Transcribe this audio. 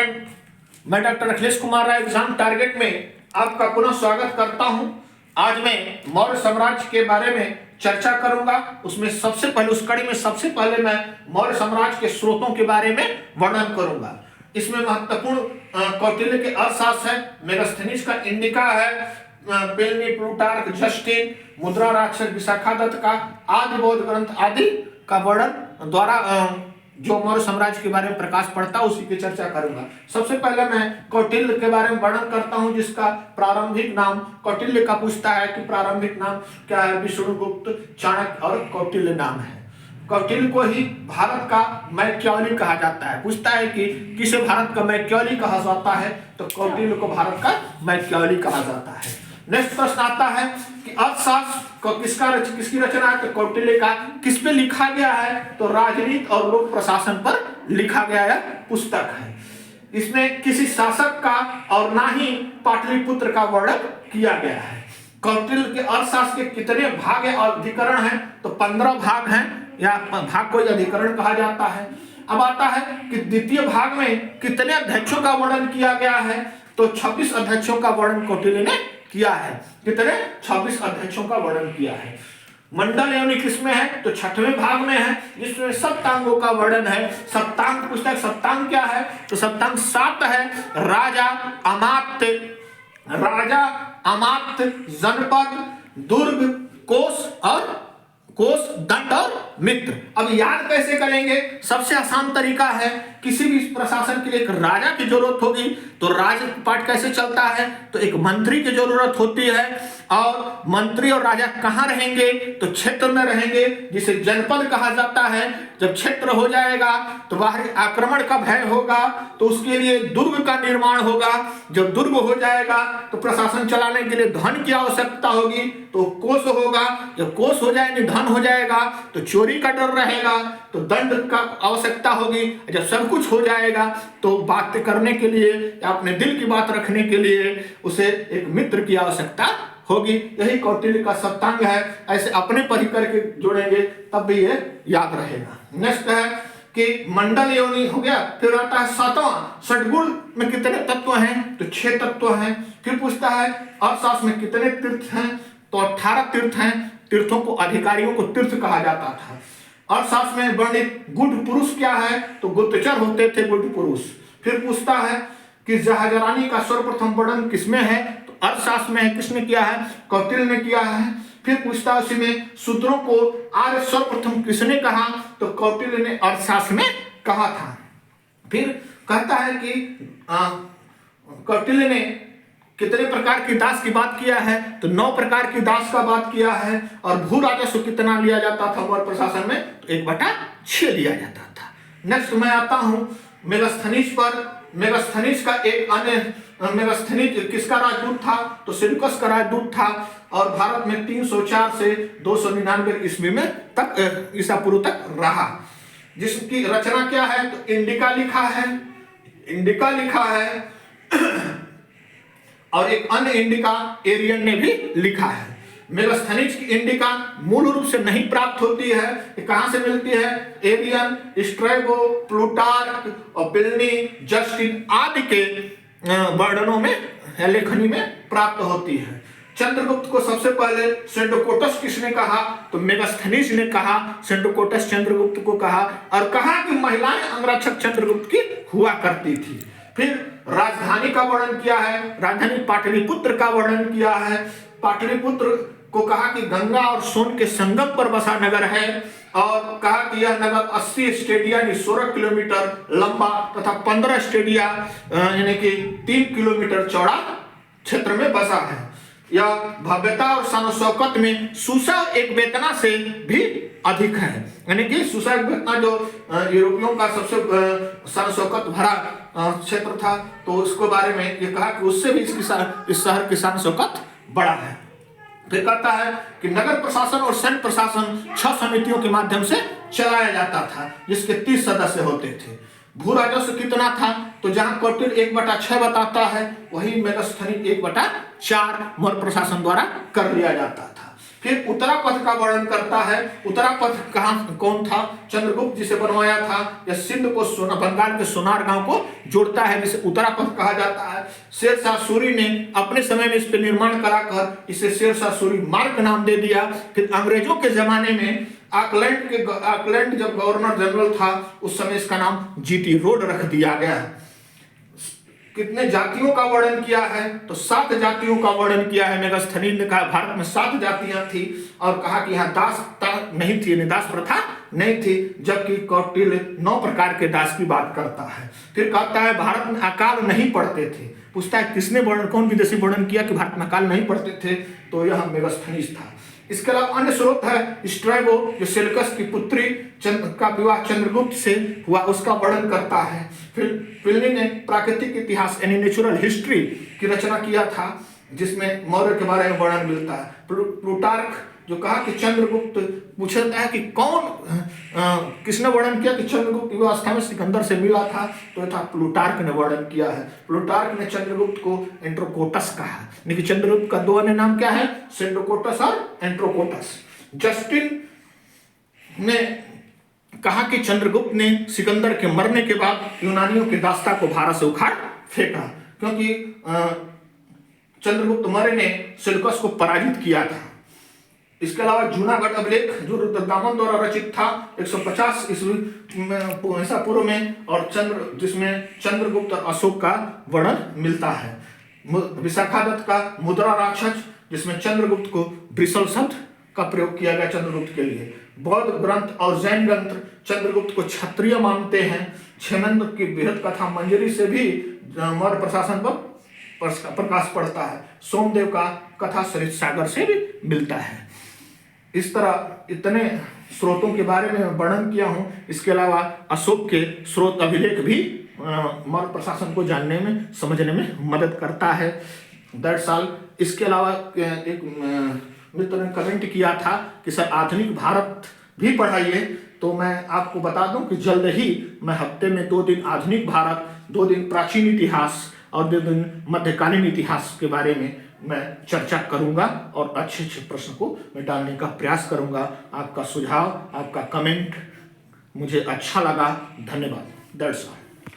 Student, मैं doctor Akhilesh Kumar Rai exam target में आपका पुनः स्वागत करता हूं। आज मैं मौर्य साम्राज्य के बारे में चर्चा करूंगा। उसमें सबसे पहले उस कड़ी में सबसे पहले मैं मौर्य साम्राज्य के स्रोतों के बारे में वर्णन करूंगा। इसमें महत्वपूर्ण कौटिल्य के अर्थशास्त्र है, मेगास्थनीज का इंडिका है, प्लिनी, प्लूटार्क, जस्टिन, मुद्रा राक्षस, विशाखादत्त का आदि बौद्ध ग्रंथ आदि का वर्णन द्वारा जो मौर्य साम्राज्य के बारे में प्रकाश पड़ता है उसी की चर्चा करूंगा। सबसे पहले मैं कौटिल्य के बारे में वर्णन करता हूं, जिसका प्रारंभिक नाम कौटिल्य का पूछता है कि प्रारंभिक नाम क्या है। विष्णुगुप्त, चाणक्य और कौटिल्य नाम है। कौटिल्य को ही भारत का मैकियावेली कहा जाता है। पूछता है कि किसे भारत का मैकियावेली कहा जाता है, तो कौटिल्य को भारत का मैकियावेली कहा जाता है। नेक्स्ट प्रश्न आता है कि अर्थशास्त्र को किसकी रचना है, तो कौटिल्य का। किस पे लिखा गया है, तो राजनीति और लोक प्रशासन पर लिखा गया है पुस्तक है। इसमें किसी शासक का और ना ही पाटलिपुत्र का वर्णन किया गया है। कौटिल्य के अर्थशास्त्र के कितने भाग या अधिकरण हैं, तो 15 भाग हैं, या भाग को अधिकरण कहा जाता है। अब आता है कि द्वितीय भाग में कितने अध्यक्षों का वर्णन किया गया है, तो 26 अध्यक्षों का वर्णन कौटिल्य ने किया है। कितने? 26 अध्यक्षों का वर्णन किया है। मंडल यानी किसमें है, तो 6वें भाग में है, जिसमें सप्तांगों का वर्णन है। सप्तांग पुस्तक, सप्तांग क्या है, तो सप्तांग 7 है। राजा, अमात्य, जनपद, दुर्ग, कोष, दंड और मित्र। अब याद कैसे करेंगे, सबसे आसान तरीका है, किसी भी प्रशासन के लिए एक राजा की जरूरत होगी, तो राजपाट कैसे चलता है, तो एक मंत्री की जरूरत होती है। और मंत्री और राजा कहाँ रहेंगे, तो क्षेत्र में रहेंगे, जिसे जनपद कहा जाता है। जब क्षेत्र हो जाएगा तो बाहरी आक्रमण का भय होगा, तो उसके लिए दुर्ग का निर्माण होगा। जब दुर्ग हो जाएगा तो प्रशासन चलाने के लिए धन की आवश्यकता होगी, तो कोष होगा। जब कोष हो जाएंगे, धन हो जाएगा, तो चोरी का डर रहेगा, तो दंड का आवश्यकता होगी। जब सब कुछ हो जाएगा तो बात करने के लिए या अपने दिल की बात रखने के लिए उसे एक मित्र की आवश्यकता होगी। यही कौटिल्य का सप्तांग है। ऐसे अपने पर ही करके जोड़ेंगे तब भी ये याद रहेगा। नेक्स्ट है कि मंडल योनि हो गया। फिर आता है 7वां, षटगुण में कितने तत्व हैं, तो 6 तत्व हैं। फिर पूछता है अर्थशास्त्र में कितने तीर्थ हैं, तो 18 तीर्थ हैं। तीर्थों को, अधिकारियों को तीर्थ कहा जाता था। अर्थशास्त्र में वर्णित गुड पुरुष क्या है, तो गुप्तचर होते थे गुड पुरुष। फिर पूछता है कि जहाजरानी का सर्वप्रथम वर्णन किसमें है, तो अर्थशास्त्र में है। किसने किया है, कौटिल्य ने किया है। फिर पूछता है उसी में सूत्रों को आर्य सर्वप्रथम किसने कहा, तो कौटिल्य ने अर्थशास्त्र में कहा था। फिर कहता है कि कौटिल्य ने कितने प्रकार की दास की बात किया है, तो 9 प्रकार की दास का बात किया है। और भू राजस्व कितना लिया जाता था मौर्य प्रशासन में, तो 1/6 लिया जाता था। नेक्स्ट मैं आता हूं मेगास्थनीज पर। मेगास्थनीज का एक अन्य, मेगास्थनीज किसका राजदूत था, तो सेल्यूकस का राजदूत था। और भारत में 304 से 299 ईस्वी में तक, ईसा पूर्व तक रहा। जिसकी रचना क्या है, तो इंडिका लिखा है और एक अन्य इंडिका एरियन ने भी लिखा है। मेगास्थनीज की इंडिका मूल रूप से नहीं प्राप्त होती है। ये कहां से मिलती है, एरियन, स्ट्रैबो, प्लूटार्क और प्लिनी, जस्टिन आदि के वर्णनों में, लेखनी में प्राप्त होती है। चंद्रगुप्त को सबसे पहले सेंडोकोटस किसने कहा, तो मेगास्थनीज ने कहा। सेंडोकोटस चंद्रगुप्त को कहा और कहा कि महिलाएं अंगरक्षक चंद्रगुप्त की हुआ करती थी। फिर राजधानी का वर्णन किया है। राजधानी पाटलिपुत्र का वर्णन किया है। पाटलिपुत्र को कहा कि गंगा और सोन के संगम पर बसा नगर है, और कहा कि यह नगर 80 स्टेडिया यानी 16 किलोमीटर लंबा तथा 15 स्टेडिया यानी कि 3 किलोमीटर चौड़ा क्षेत्र में बसा है। यह भव्यता और शान शौकत में सुसा एक वेतना से भी अधिक है। यानी कि सुसा एक वेतना जो यूरोपियों का सबसे शान शौकत भरा क्षेत्र था, तो उसके बारे में ये कहा कि उससे भी इस शहर की शान शौकत बड़ा है। फिर कहता है कि नगर प्रशासन और सैन्य प्रशासन 6 समितियों के माध्यम से चलाया जाता था, जिसके 30 सदस्य होते थे। भू राजस्व कितना था, तो जहां कौटिल्य 1/6 बताता है, वही मेगास्थनीज 1/4 मौर्य प्रशासन द्वारा कर लिया जाता था। फिर उत्तरापथ का वर्णन करता है। उत्तरापथ कहाँ कौन था? चंद्रगुप्त जिसे बनवाया था। यह सिंध को बंगाल के सोनार गांव को जोड़ता है, जिसे उत्तरापथ कहा जाता है। शेरशाह सूरी ने अपने समय में इस पर निर्माण कराकर इसे शेरशाह सूरी मार्ग नाम दे दिया। फिर अंग्रेजों के जमाने में ऑकलैंड जब गवर्नर जनरल था उस समय इसका नाम जीटी रोड रख दिया गया। कितने जातियों का वर्णन किया है? तो 7 जातियों का वर्णन किया है। मेगास्थनीज ने कहा भारत में 7 जातियां थी और कहा कि यहाँ दासता नहीं थी, दास प्रथा नहीं थी, जबकि कौटिल्य 9 प्रकार के दास की बात करता है। फिर कहता है भारत में अकाल नहीं पड़ते थे। पूछता है किसने वर्णन, कौन विदेशी वर्णन किया कि भारत में अकाल नहीं पड़ते थे? तो यह मेगास्थनीज था। इसके अलावा अन्य स्रोत है स्ट्रैबो, जो सेल्यूकस की पुत्री का विवाह चंद्रगुप्त से हुआ, उसका वर्णन करता है। फिर प्लिनी ने प्राकृतिक इतिहास यानी नेचुरल हिस्ट्री की रचना किया था, जिसमें मौर्य के बारे में वर्णन मिलता है। प्लूटार्क जो कहा कि चंद्रगुप्त पूछता है कि किसने वर्णन किया कि चंद्रगुप्त युवावस्था में सिकंदर से मिला था, तो था प्लूटार्क ने वर्णन किया है। प्लूटार्क ने चंद्रगुप्त को एंट्रोकोटस कहा, लेकिन चंद्रगुप्त का 2 अन्य नाम क्या है? सेंड्रोकोटस और एंट्रोकोटस। जस्टिन ने कहा कि चंद्रगुप्त ने सिकंदर के मरने के बाद यूनानियों की दास्ता को भारत से उखाड़ फेंका, क्योंकि चंद्रगुप्त मौर्य ने सेल्यूकस को पराजित किया था। इसके अलावा जूनागढ़ अभिलेख जो रुद्रदामन द्वारा रचित था 150 ईस्वी पूर्व में, और जिसमें चंद्रगुप्त और अशोक का वर्णन मिलता है। विशाखादत्त का मुद्रा राक्षस, जिसमें चंद्रगुप्त को ब्रिसल शब्द का प्रयोग किया गया चंद्रगुप्त के लिए। बौद्ध ग्रंथ और जैन ग्रंथ चंद्रगुप्त को क्षत्रिय मानते हैं। क्षेमेंद्र की बृहद कथा मंजरी से भी मौर्य प्रशासन पर प्रकाश पड़ता है। सोमदेव का कथा सरित सागर से भी मिलता है। इस तरह इतने स्रोतों के बारे में वर्णन किया हूँ। इसके अलावा अशोक के स्रोत अभिलेख भी मौर्य प्रशासन को जानने में, समझने में मदद करता है। That's all. इसके अलावा एक मित्र ने कमेंट किया था कि सर आधुनिक भारत भी पढ़ाइए, तो मैं आपको बता दूं कि जल्द ही मैं हफ्ते में 2 दिन आधुनिक भारत, 2 दिन प्राचीन इतिहास और 2 दिन मध्यकालीन इतिहास के बारे में मैं चर्चा करूंगा, और अच्छे अच्छे प्रश्न को मैं डालने का प्रयास करूंगा। आपका सुझाव, आपका कमेंट मुझे अच्छा लगा। धन्यवाद। That's all.